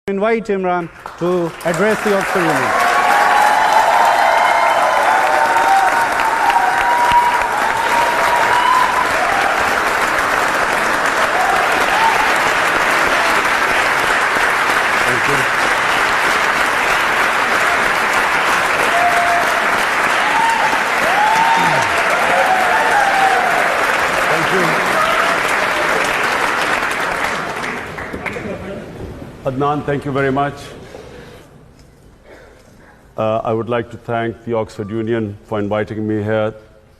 Invite Imran to address the Oxford Union. Adnan, thank you very much. I would like to thank the Oxford Union for inviting me here,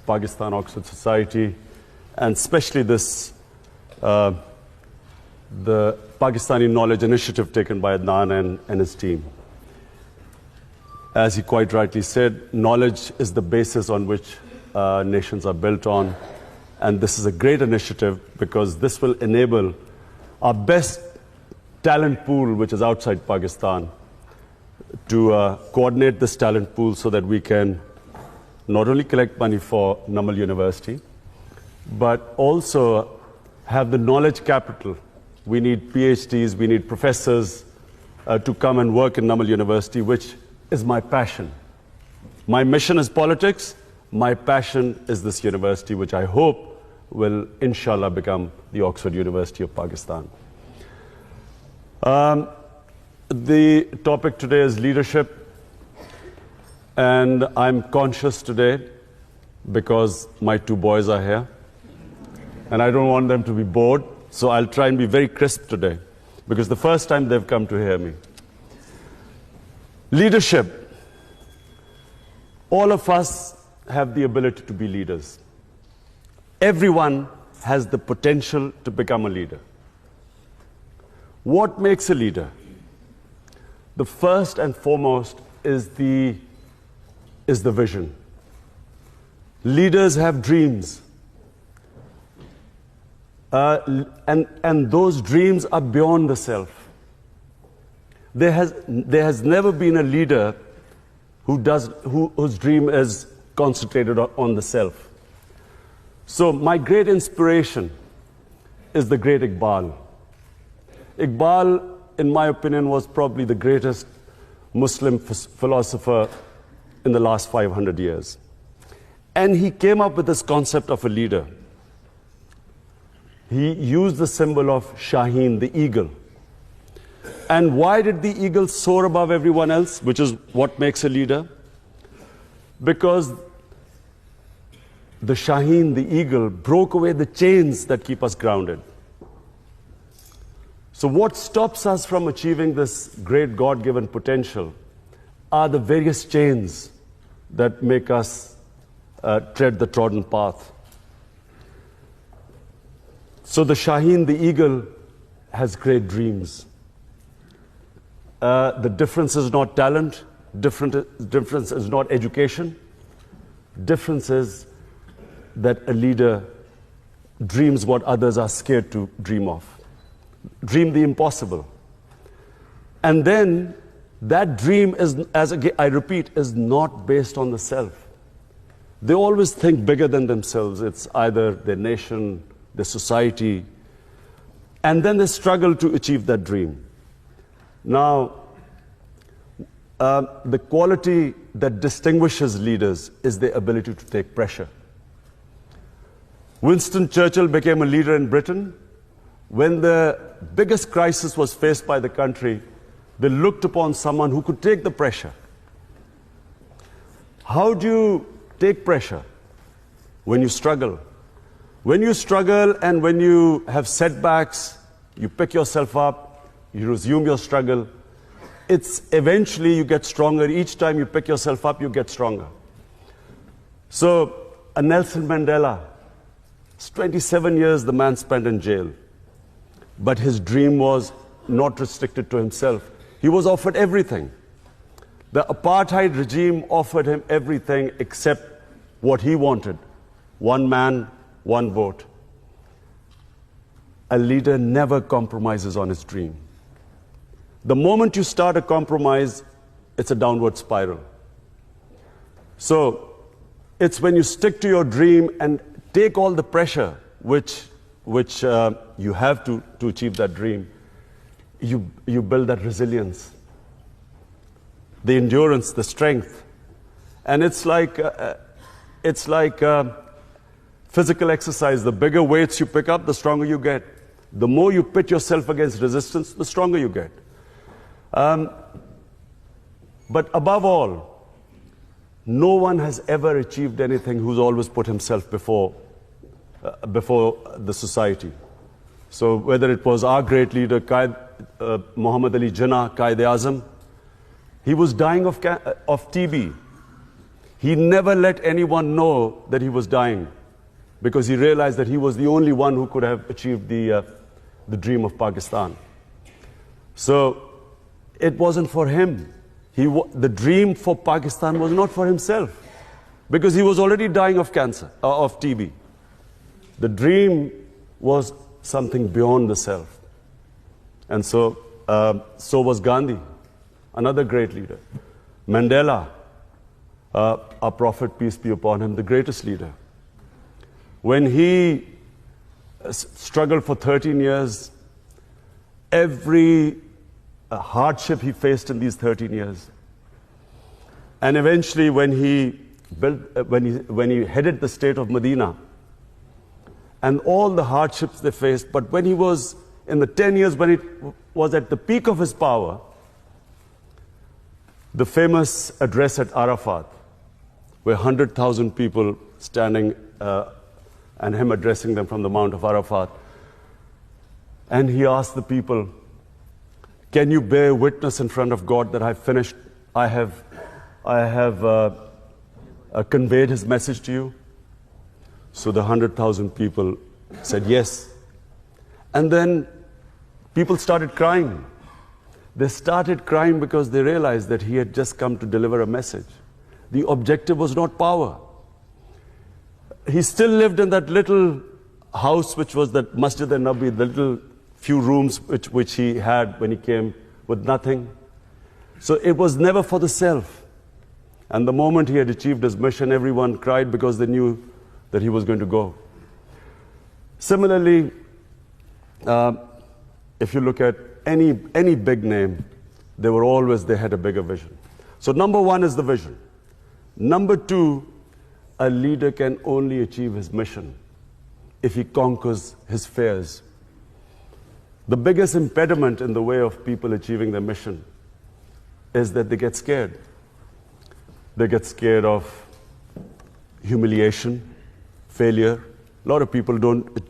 Pakistan Oxford Society, and especially this, the Pakistani Knowledge Initiative taken by Adnan and his team. As he quite rightly said, knowledge is the basis on which nations are built on, and this is a great initiative because this will enable our best talent pool, which is outside Pakistan, to coordinate this talent pool so that we can not only collect money for Namal University, but also have the knowledge capital. We need PhDs, we need professors to come and work in Namal University, which is my passion. My mission is politics, my passion is this university, which I hope will, inshallah, become the Oxford University of Pakistan. The topic today is leadership, and I'm conscious today because my two boys are here, and I don't want them to be bored, so I'll try and be very crisp today, because the first time they've come to hear me. Leadership. All of us have the ability to be leaders. Everyone has the potential to become a leader. What makes a leader? The first and foremost is the vision. Leaders have dreams. And those dreams are beyond the self. There has never been a leader whose dream is concentrated on the self. So my great inspiration is the great Iqbal. Iqbal, in my opinion, was probably the greatest Muslim philosopher in the last 500 years. And he came up with this concept of a leader. He used the symbol of Shaheen, the eagle. And why did the eagle soar above everyone else, which is what makes a leader? Because the Shaheen, the eagle, broke away the chains that keep us grounded. So what stops us from achieving this great God-given potential are the various chains that make us tread the trodden path. So the Shaheen, the eagle, has great dreams. The difference is not talent, difference is not education. Difference is that a leader dreams what others are scared to dream of. Dream the impossible. And then that dream is, as I repeat, is not based on the self. They always think bigger than themselves. It's either their nation, their society, and then they struggle to achieve that dream. Now, the quality that distinguishes leaders is their ability to take pressure. Winston Churchill became a leader in Britain. When the biggest crisis was faced by the country, they looked upon someone who could take the pressure. How do you take pressure? When you struggle. When you struggle and when you have setbacks, you pick yourself up, you resume your struggle. It's eventually you get stronger. Each time you pick yourself up, you get stronger. So, a Nelson Mandela, 27 years the man spent in jail. But his dream was not restricted to himself. He was offered everything. The apartheid regime offered him everything except what he wanted. One man, one vote. A leader never compromises on his dream. The moment you start a compromise, it's a downward spiral. So, it's when you stick to your dream and take all the pressure which you have to achieve that dream, you build that resilience, the endurance, the strength. And it's like physical exercise. The bigger weights you pick up, the stronger you get. The more you pit yourself against resistance, the stronger you get. But above all, no one has ever achieved anything who's always put himself before the society. So whether it was our great leader, Muhammad Ali Jinnah, Qaid-e-Azam, he was dying of TB. He never let anyone know that he was dying because he realized that he was the only one who could have achieved the dream of Pakistan. So it wasn't for him. The dream for Pakistan was not for himself because he was already dying of cancer, of TB. The dream was something beyond the self. And so was Gandhi, another great leader. Mandela, our prophet, peace be upon him, the greatest leader. When he struggled for 13 years, every hardship he faced in these 13 years. And eventually when he headed the state of Medina, and all the hardships they faced, but when he was in the 10 years when it was at the peak of his power, the famous address at Arafat, where 100,000 people standing and him addressing them from the Mount of Arafat. And he asked the people, can you bear witness in front of God that I have conveyed his message to you? So the 100,000 people said yes. And then people started crying. They started crying because they realized that he had just come to deliver a message. The objective was not power. He still lived in that little house, which was that Masjid al-Nabi, the little few rooms which he had when he came with nothing. So it was never for the self. And the moment he had achieved his mission, everyone cried because they knew that he was going to go. Similarly, if you look at any big name, they had a bigger vision. So number one is the vision. Number two, a leader can only achieve his mission if he conquers his fears. The biggest impediment in the way of people achieving their mission is that they get scared. They get scared of humiliation, failure. A lot of people don't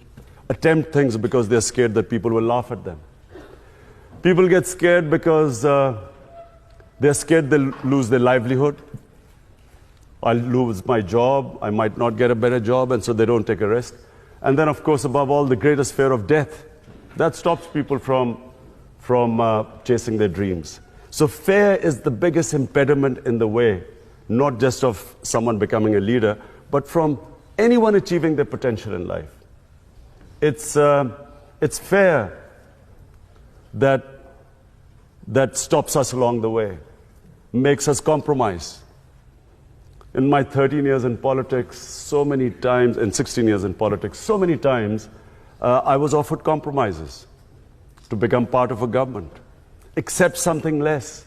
attempt things because they're scared that people will laugh at them. People get scared because they're scared they'll lose their livelihood. I'll lose my job, I might not get a better job, and so they don't take a risk. And then, of course, above all, the greatest fear of death. That stops people from chasing their dreams. So fear is the biggest impediment in the way, not just of someone becoming a leader, but from anyone achieving their potential in life. It's fear that stops us along the way, makes us compromise. In my 13 years in politics, so many times, in 16 years in politics, so many times, I was offered compromises to become part of a government, accept something less.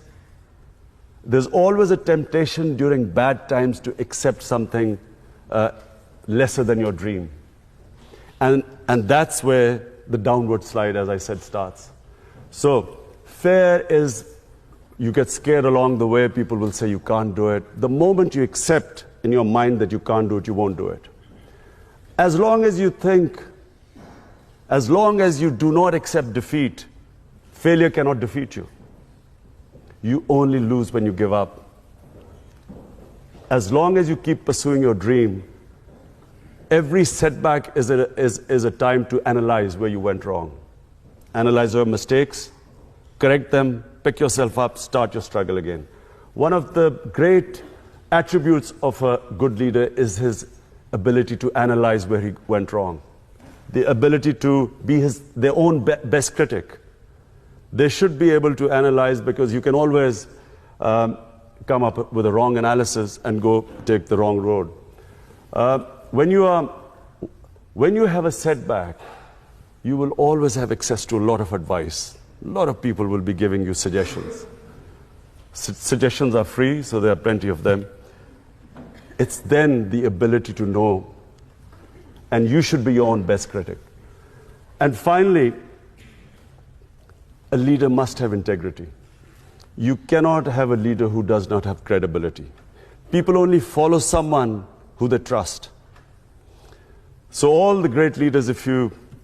There's always a temptation during bad times to accept something lesser than your dream. And that's where the downward slide, as I said, starts. So fear is, you get scared along the way, people will say you can't do it. The moment you accept in your mind that you can't do it, you won't do it. As long as you do not accept defeat, failure cannot defeat you. You only lose when you give up. As long as you keep pursuing your dream, every setback is a time to analyze where you went wrong. Analyze your mistakes, correct them, pick yourself up, start your struggle again. One of the great attributes of a good leader is his ability to analyze where he went wrong. The ability to be their own best critic. They should be able to analyze, because you can always come up with a wrong analysis and go take the wrong road. When you have a setback, you will always have access to a lot of advice. a lot of people will be giving you suggestions. Suggestions are free, so there are plenty of them. It's then the ability to know, and you should be your own best critic. And finally, a leader must have integrity. You cannot have a leader who does not have credibility. People only follow someone who they trust. So all the great leaders,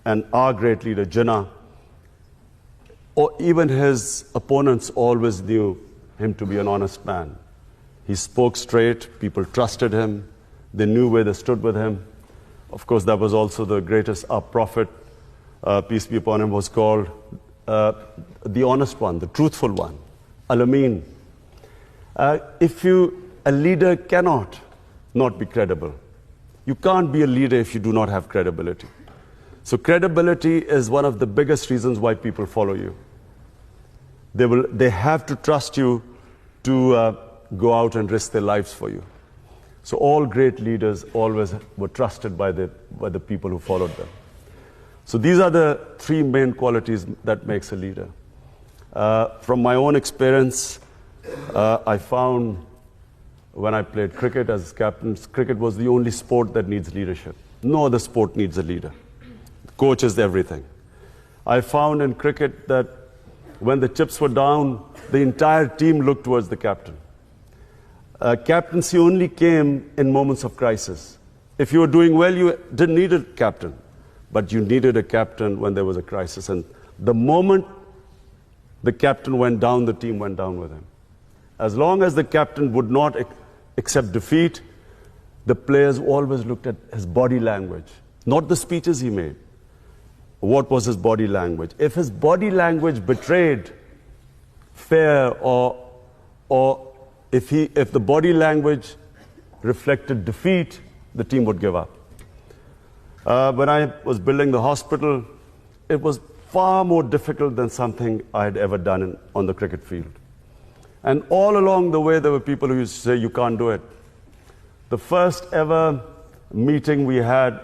and our great leader, Jinnah, or even his opponents always knew him to be an honest man. He spoke straight, people trusted him, they knew where they stood with him. Of course, that was also the greatest, our prophet, peace be upon him, was called the honest one, the truthful one, Al-Amin. A leader cannot not be credible. You can't be a leader if you do not have credibility. So credibility is one of the biggest reasons why people follow you. They have to trust you to go out and risk their lives for you. So all great leaders always were trusted by the people who followed them. So these are the three main qualities that makes a leader. From my own experience, I found when I played cricket as captain, cricket was the only sport that needs leadership. No other sport needs a leader. The coach is everything. I found in cricket that when the chips were down, the entire team looked towards the captain. Captaincy only came in moments of crisis. If you were doing well, you didn't need a captain, but you needed a captain when there was a crisis. And the moment the captain went down, the team went down with him. As long as the captain would not accept defeat, the players always looked at his body language, not the speeches he made. What was his body language? If his body language betrayed fear or if the body language reflected defeat, the team would give up. When I was building the hospital, it was far more difficult than something I had ever done on the cricket field. And all along the way, there were people who used to say, you can't do it. The first ever meeting we had,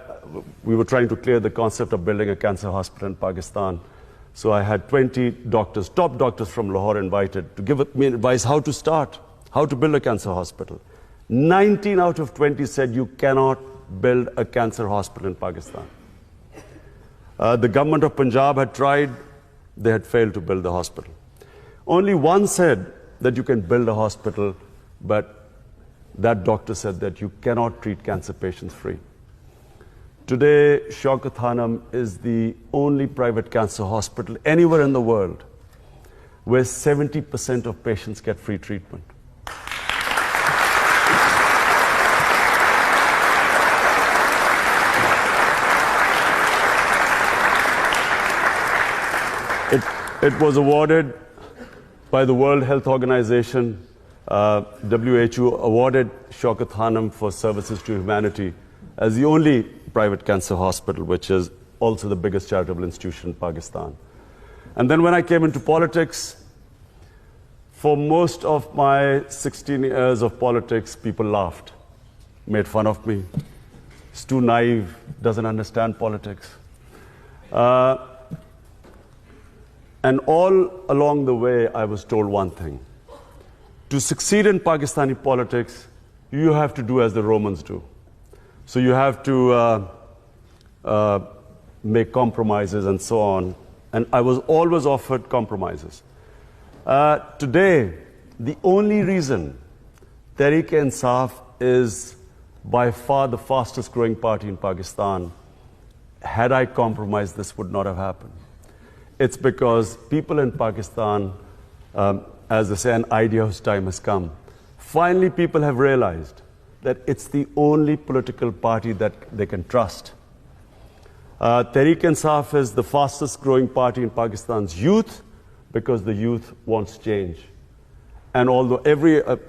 we were trying to clear the concept of building a cancer hospital in Pakistan. So I had 20 doctors, top doctors from Lahore invited to give me advice how to start, how to build a cancer hospital. 19 out of 20 said you cannot build a cancer hospital in Pakistan. The government of Punjab had tried, they had failed to build the hospital. Only one said that you can build a hospital, but that doctor said that you cannot treat cancer patients free. Today, Shaukat Hanum is the only private cancer hospital anywhere in the world where 70% of patients get free treatment. It was awarded by the World Health Organization. WHO awarded Shaukat Hanum for services to humanity as the only private cancer hospital, which is also the biggest charitable institution in Pakistan. And then when I came into politics, for most of my 16 years of politics, people laughed, made fun of me. He's too naive, doesn't understand politics. And all along the way, I was told one thing. To succeed in Pakistani politics, you have to do as the Romans do. So you have to make compromises and so on. And I was always offered compromises. Today, the only reason Tehreek-e-Insaf is by far the fastest growing party in Pakistan, had I compromised, this would not have happened. It's because people in Pakistan, as they say, an idea whose time has come. Finally, people have realized that it's the only political party that they can trust. Tehreek-e-Insaf is the fastest growing party in Pakistan's youth because the youth wants change. And although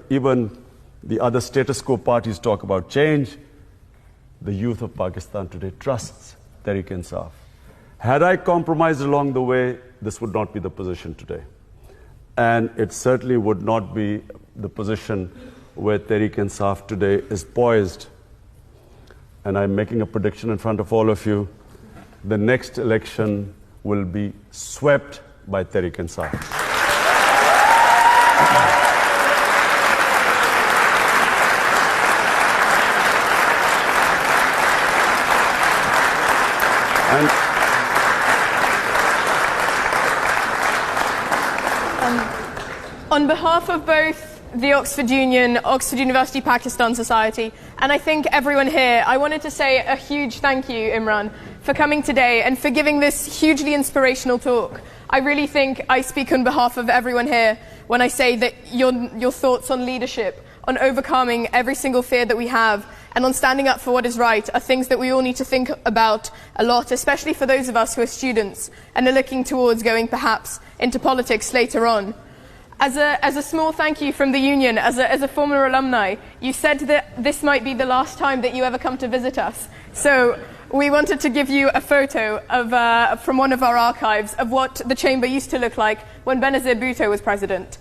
even the other status quo parties talk about change, the youth of Pakistan today trusts Tehreek-e-Insaf. Had I compromised along the way, this would not be the position today. And it certainly would not be the position where Tehreek-e-Insaf today is poised. And I'm making a prediction in front of all of you. The next election will be swept by Tehreek Insaf. On behalf of both the Oxford Union, Oxford University Pakistan Society, and I think everyone here, I wanted to say a huge thank you, Imran, for coming today and for giving this hugely inspirational talk. I really think I speak on behalf of everyone here when I say that your thoughts on leadership, on overcoming every single fear that we have, and on standing up for what is right are things that we all need to think about a lot, especially for those of us who are students and are looking towards going perhaps into politics later on. As a small thank you from the union, as a former alumni, you said that this might be the last time that you ever come to visit us. So we wanted to give you a photo of, from one of our archives of what the chamber used to look like when Benazir Bhutto was president.